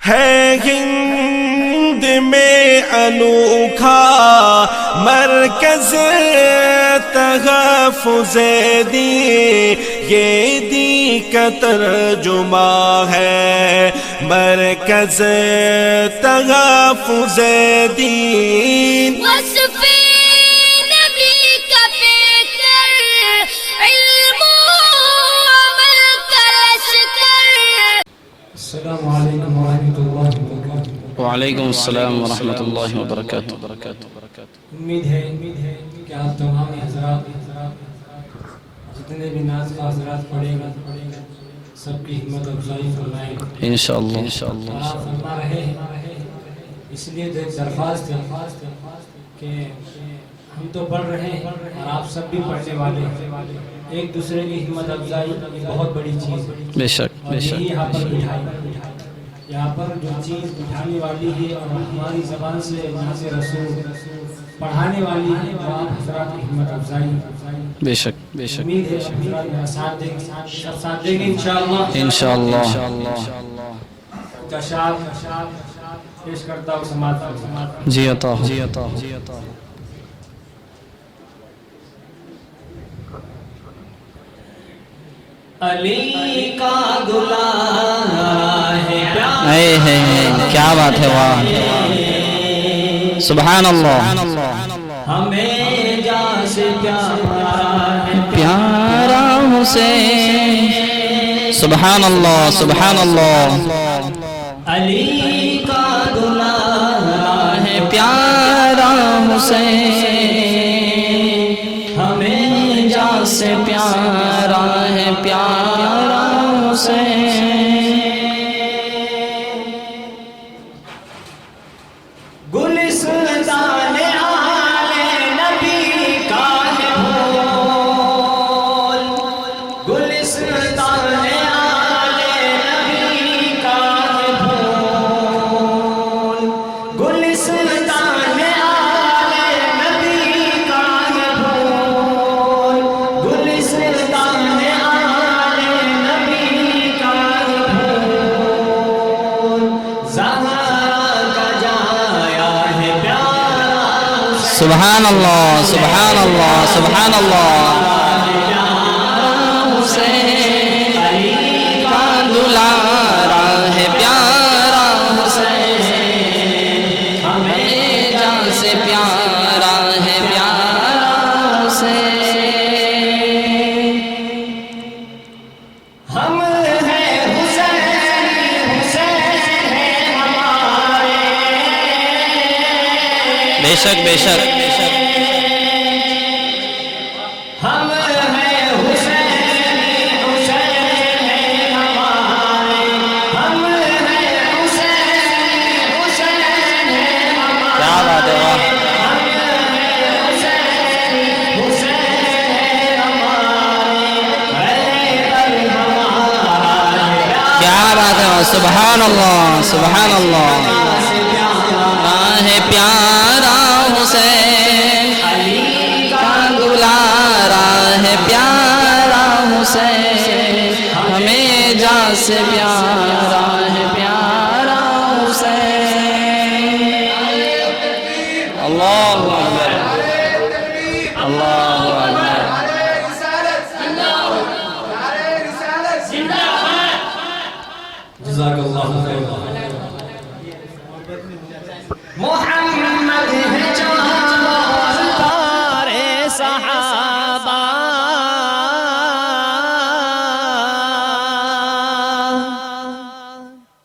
ہے ہند میں انوکھا مرکز تحفظ دین، یہ دین کا ترجمہ ہے مرکز تحفظ دین۔ وصف نبی کا پیکر، علم و عمل کا لشکر۔ السلام علیکم ورحمۃ اللہ وبرکاتہ۔ وعلیکم السلام ورحمۃ اللہ وبرکاتہ۔ امید ہے کہ آپ تمام حضرات جتنے بھی ناز کا حضرات پڑھیں گے سب کی ہمت افزائی فرمائیں گے انشاءاللہ۔ آپ فرما رہے ہیں، اس لیے تو ایک درخواست ہے کہ ہم تو پڑھ رہے ہیں اور آپ سب بھی پڑھنے والے ہیں، ایک دوسرے کی ہمت افزائی بہت بڑی چیز ہے۔ بے شک اور یہی یہاں پر بٹھائی، یہاں پر جو چیز بٹھانے والی ہے اور ہماری زبان سے ناز رسول پڑھانے والی ہے وہ آپ حضرات کی ہمت افزائی۔ بے شک بے شک امید ہے حضرات میرا ساتھ دیں گے، سب ساتھ دیں گے انشاءاللہ۔ انشاءاللہ۔ کشاف پیش کرتا ہوں سماعت فرمائیں۔ جی عطا ہو۔ علی کا دلہا ہے پیار، کیا بات ہے، واہ سبحان اللہ۔ ہمیں جان سے پیارا ہے پیارا حسین، سبحان اللہ سبحان اللہ۔ علی کا دلہا ہے پیارا حسین، ہمیں جان سے پیارا ہے پیارا حسین۔ گلستان آل نبی کا ہے پھول، گلستان آل نبی کا ہے پھول، گلستان آل نبی کا ہے پھول، گلستان آل نبی کا ہے پھول، زہرا کا جایا ہے پیارا سبحان اللہ سبحان اللہ سبحان اللہ۔ حسین علی کا دلارا ہے پیارا حسین، ہمیں جان سے پیارا ہے پیارا حسین۔ ہم ہیں حسین، حسین ہے ہمارے، بے شک بے شک۔ ہم ہیں حسین، حسین ہے ہمارے، ہم ہیں حسین، حسین ہے ہمارے، کیا بات ہے، واہ حسین ہے ہمارے، کیا بات ہے، سبحان اللہ سبحان اللہ۔ ہے پیارا حسین علی کا دلارا ہے پیارا حسین، ہمیں جان سے پیارا ہے پیارا حسین۔ اللہ اکبر اللہ اکبر۔ جزاک اللہ خیر۔ محمد ہے چار تارے صحابہ،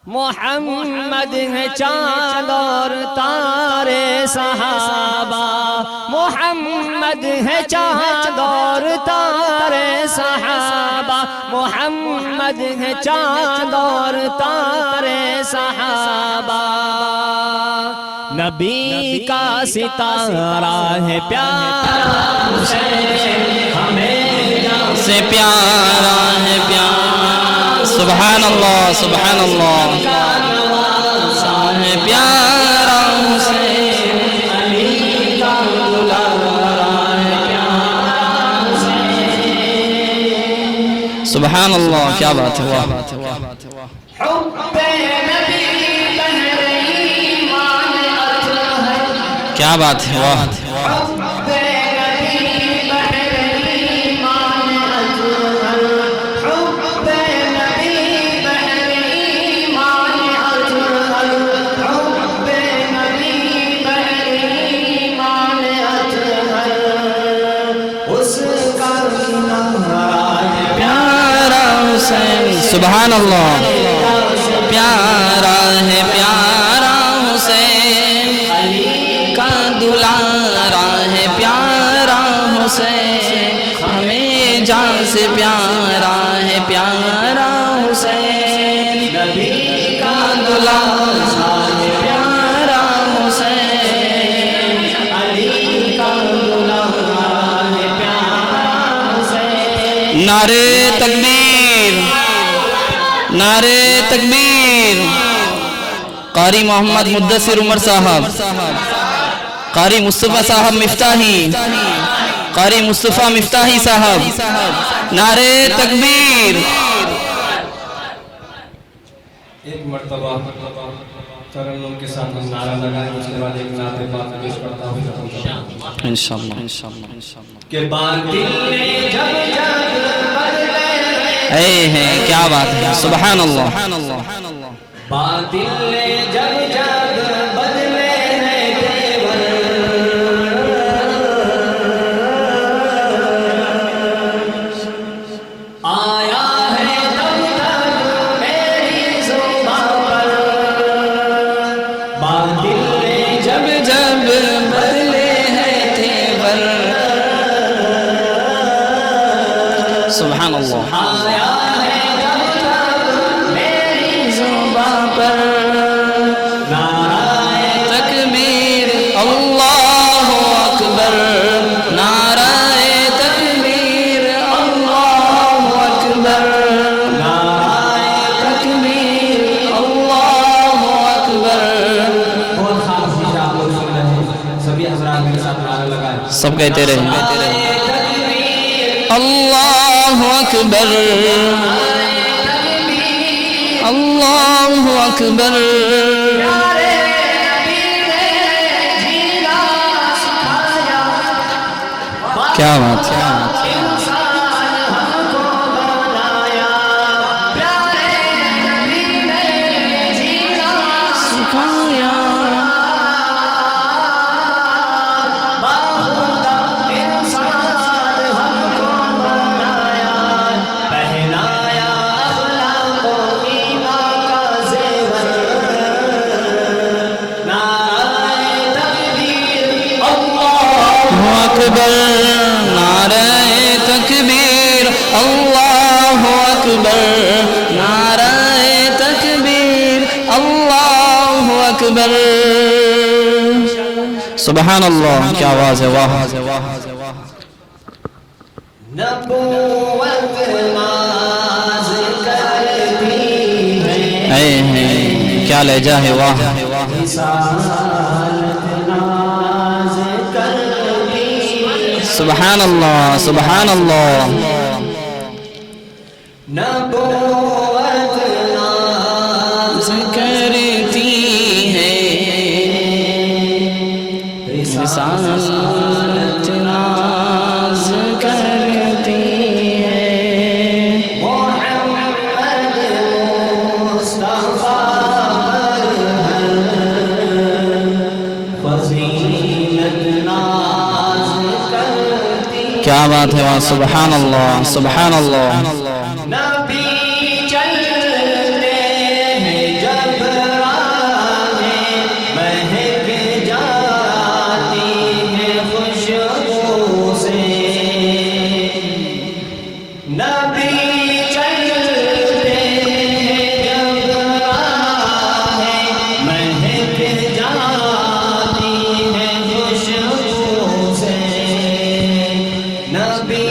محمد ہے چاند اور تارے صحابہ، محمد ہے چاند اور تارے صحابہ، محمد ہے چاند اور تارے صحابہ، نبی کا ستارہ ہے پیارا حسین، ہمیں جان سے پیارا ہے پیارا، سبحان اللہ سبحان اللہ۔ ہے پیارا حسین علی کا دلارا ہے پیارا حسین۔ سبحان اللہ، کیا بات ہے، واہ حب نبی کیا بات ہے، واہ سبحان اللہ، پیارا ہے پیارا حسین کا دلارا ہے پیارا حسین، ہمیں جان سے پیارا ہے پیارا حسین، نبی کا دلارا ہے پیارا حسین، علی کا دلارا ہے پیارا حسین۔ نعرے تکبیر، نعرے تکبیر۔ قاری محمد مدثر عمر صاحب، قاری مصطفیٰ صاحب مفتاحی، قاری مصطفیٰ مفتاحی صاحب، نعرے تکبیر۔ ایک مرتبہ ترنم کے ساتھ ہم نعرہ لگائیں، اس کے بعد ایک نعت پاک پیش کرتا ہوں انشاءاللہ۔ کہ باطل نے جب اے ہیں، کیا بات ہے، سبحان اللہ۔ باطل نے جب بدلے ہیں تیور، آیا ہے تب تک میری زبان پر، باطل نے جب بدلے ہیں تیور، سبحان اللہ۔ سب کہتے رہے اللہ اکبر، اللہ اکبر۔ کیا بات ہے، نعرہ تکبیر، اللہ اکبر، نعرہ تکبیر، اللہ اکبر۔ سبحان اللہ، کیا آواز ہے، واہ۔ اے ہیں، کیا لہجہ ہے، واہ۔ سبحان اللہ، سبحان اللہ۔ نبوت ناز کرتی ہے، رسالت ناز کرتی ہے، محمد مصطفیٰ فضیلت ناز کرتی ہے۔ کیا بات ہے، سبحان اللہ، سبحان اللہ۔ نبی چلتے ہیں جب راہیں مہک جاتی ہیں خوشبو سے، نبی چلتے ہیں جب راہیں مہک جاتی ہیں خوشبو سے، نبی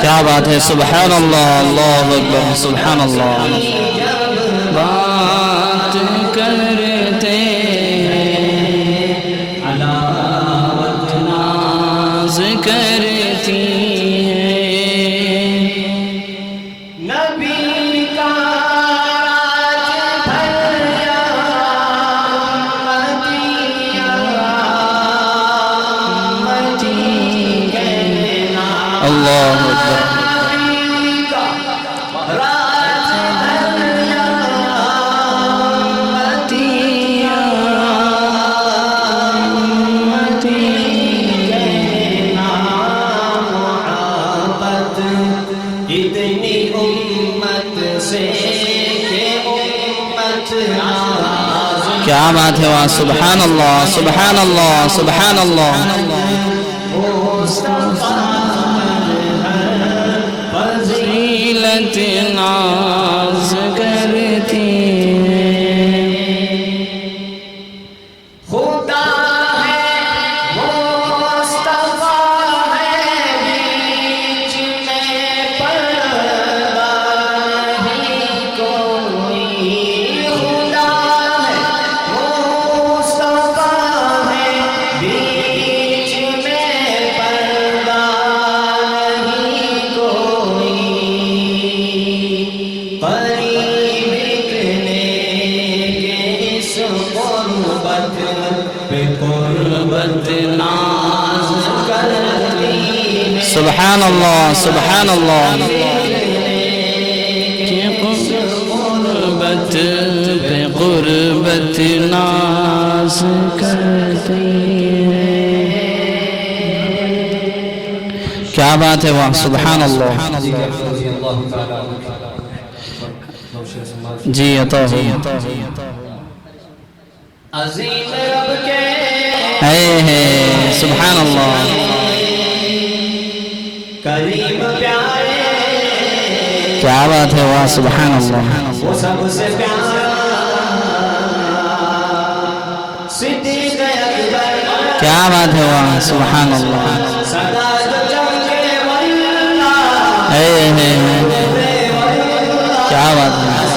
کیا بات ہے، سبحان اللہ، اللہ اکبر، سبحان اللہ۔ بات کرتے ہیں علاوت ناز کرتی ہیں، اللہ اکبر کیا بات ہے وہاں سبحان اللہ سبحان اللہ سبحان اللہ فضیلت ناز کرتی خدا ہے مصطفیٰ ہے بیچ میں پردہ ہی کوئی خدا ہے مصطفیٰ ہے بیچ میں پردہ ہی کوئی قریب اتنے کہ اس قربت پہ قربت ناز کرتی ہے سبحان اللہ سبحان اللہ قربت پہ قربت ناز کرتی ہے کیا بات ہے وہاں سبحان اللہ جی عطا ہو عظیم رب کے ہے سبحان اللہ کریم پیارے کیا بات ہے وہاں سبحان اللہ وہ سب سے پیارا صدیق اکبر کیا بات ہے وہاں سبحان اللہ سدا جو چمکے واللہ کیا بات ہے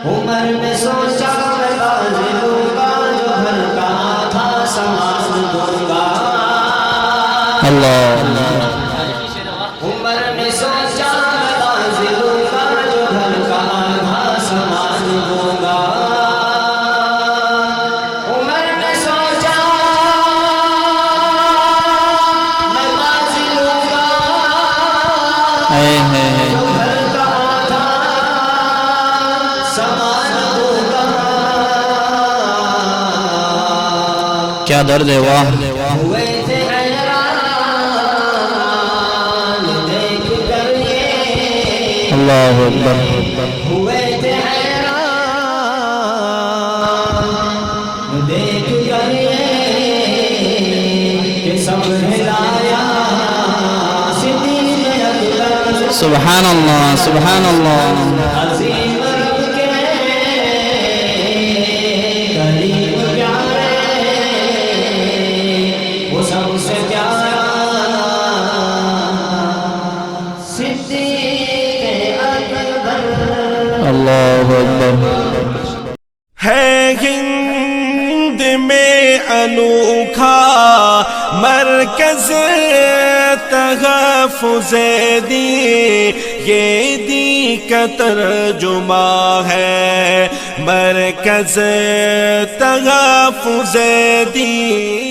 عمر میں سوچا میں بازی دوں گا جو گھر کا تھا سامان دوں گا اللہ عمر میں سوچا میں بازی دوں گا جو گھر کا تھا سامان دوں گا عمر میں سوچا میں بازی دوں گا جو گھر کا تھا سامان دوں گا کیا درد ہے واہ ہوئے تھے حیران دیکھ کر یہ اللہ اکبر ہوئے تھے حیران دیکھ کر یہ کہ سب ہلایا صدیق اکبر سبحان اللہ سبحان اللہ عظیم رب کے کریم پیارے وہ سب سے پیارا صدیق اکبر اللہ اکبر ہے ہند میں انوکھا مرکز تحفظ دی یہ دی کا ترجمہ ہے مرکز تحفظ دی